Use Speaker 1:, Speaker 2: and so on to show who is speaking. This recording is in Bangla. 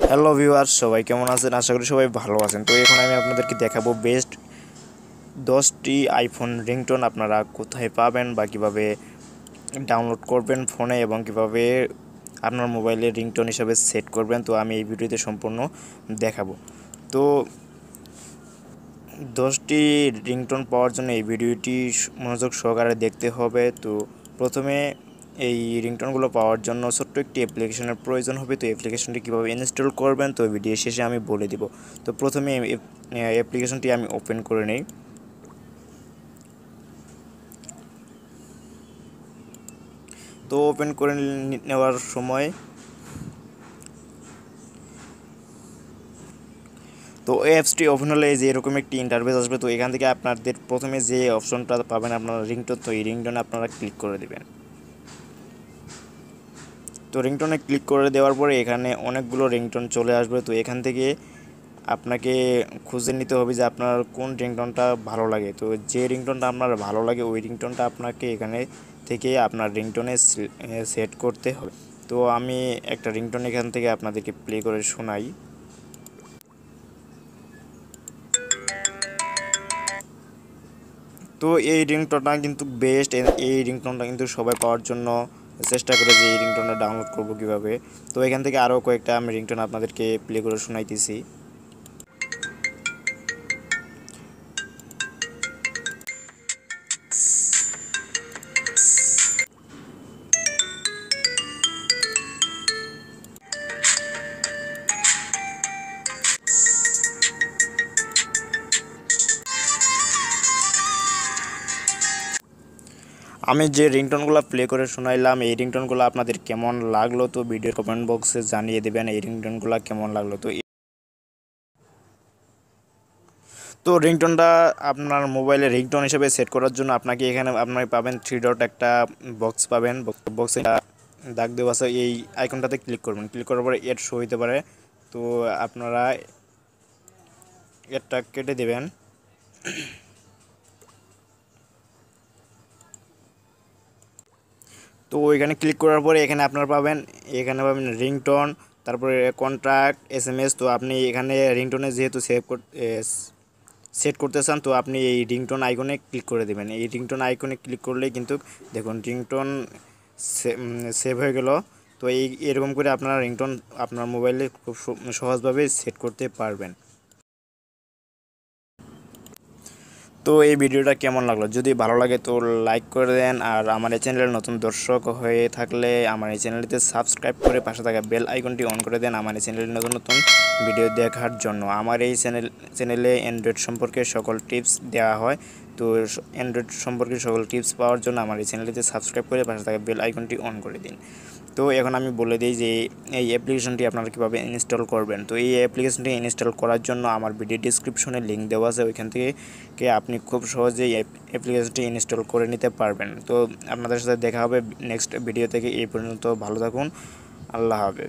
Speaker 1: হ্যালো ভিউয়ার্স, সবাই কেমন আছেন? আশা করি সবাই ভালো আছেন। তো এখন আমি আপনাদেরকে দেখাবো বেস্ট 10টি আইফোন রিংটোন আপনারা কোথায় পাবেন বা কীভাবে ডাউনলোড করবেন ফোনে এবং কীভাবে আপনার মোবাইলে রিংটোন হিসাবে সেট করবেন। তো আমি এই ভিডিওতে সম্পূর্ণ দেখাবো। তো 10টি রিংটোন পাওয়ার জন্য এই ভিডিওটি মনোযোগ সহকারে দেখতে হবে। তো প্রথমে এই রিংটোনগুলো পাওয়ার জন্য ছোট্ট একটি অ্যাপ্লিকেশনের প্রয়োজন হবে। তো অ্যাপ্লিকেশনটি কীভাবে ইনস্টল করবেন তো ভিডিও শেষে আমি বলে দিব। তো প্রথমে অ্যাপ্লিকেশনটি আমি ওপেন করে নিই। তো ওপেন করে নেওয়ার সময় তো অ্যাপসটি ওপেন হলে যে এরকম একটি ইন্টারফেস আসবে। তো এখান থেকে আপনাদের প্রথমে যে অপশনটা পাবেন আপনারা রিংটোন, তো এই রিংটোনে আপনারা ক্লিক করে দেবেন। তো রিংটোনে ক্লিক করে দেওয়ার পরে এখানে অনেকগুলো রিংটোন চলে আসবে। তো এখান থেকে আপনাকে খুঁজে নিতে হবে যে আপনার কোন রিংটোনটা ভালো লাগে। তো যে রিংটোনটা আপনার ভালো লাগে ওই রিংটোনটা আপনাকে এখানে থেকে আপনার রিংটোনে সেট করতে হবে। তো আমি একটা রিংটোন এখান থেকে আপনাদেরকে প্লে করে শোনাই। তো এই রিংটোনটা কিন্তু বেস্ট। এই রিংটোনটা কিন্তু সবাই পাওয়ার জন্য চেষ্টা করে যে এই রিংটোনটা ডাউনলোড করব কীভাবে। তো এখান থেকে আরও কয়েকটা আমি রিংটোন আপনাদেরকে প্লে করে শোনাইতেছি। আমি যে রিংটোনগুলো প্লে করে শোনাইলাম এই রিংটোনগুলো আপনাদের কেমন লাগলো তো ভিডিওর কমেন্ট বক্সে জানিয়ে দেবেন এই রিংটোনগুলো কেমন লাগলো। তো রিংটোনটা আপনার মোবাইলে রিংটোন হিসেবে সেট করার জন্য আপনাকে এখানে আপনারা পাবেন 3 ডট একটা বক্স পাবেন। বক্সে দাগ দেওয়া আছে, এই আইকনটাতে ক্লিক করবেন। ক্লিক করার পরে এড শো হইতে পারে। তো আপনারা এডটা কেটে দেবেন। তো ওইখানে ক্লিক করার পরে এখানে আপনারা পাবেন রিংটোন, তারপরে কন্ট্যাক্ট, SMS। তো আপনি এখানে রিংটোনে যেহেতু সেট করতে চান তো আপনি এই রিংটোন আইকনে ক্লিক করে দেবেন। এই রিংটোন আইকনে ক্লিক করলেই কিন্তু দেখুন রিংটোন সেভ হয়ে গেল। তো এরকম করে আপনারা রিংটোন আপনার মোবাইলে খুব সহজভাবে সেট করতে পারবেন। তো এই ভিডিওটা কেমন লাগলো? যদি ভালো লাগে তো লাইক করে দেন, আর আমার এই চ্যানেলের নতুন দর্শক হয়ে থাকলে আমার এই চ্যানেলটিতে সাবস্ক্রাইব করে পাশে থাকা বেল আইকনটি অন করে দেন আমার এই চ্যানেলের নতুন নতুন ভিডিও দেখার জন্য। আমার এই চ্যানেলে অ্যান্ড্রয়েড সম্পর্কে সকল টিপস দেওয়া হয়। তো অ্যান্ড্রয়েড সম্পর্কে সকল টিপস পাওয়ার জন্য আমার এই চ্যানেলটিতে সাবস্ক্রাইব করে পাশে থাকা বেল আইকনটি অন করে দিন। তো এখন আমি বলে দিই যে এই অ্যাপ্লিকেশনটি আপনারা কীভাবে ইনস্টল করবেন। তো এই অ্যাপ্লিকেশনটি ইনস্টল করার জন্য আমার ভিডিও ডিসক্রিপশনে লিঙ্ক দেওয়া আছে, ওইখান থেকে আপনি খুব সহজেই অ্যাপ্লিকেশনটি ইনস্টল করে নিতে পারবেন। তো আপনাদের সাথে দেখা হবে নেক্সট ভিডিও থেকে। এই পর্যন্ত ভালো থাকুন, আল্লাহ হাফেজ।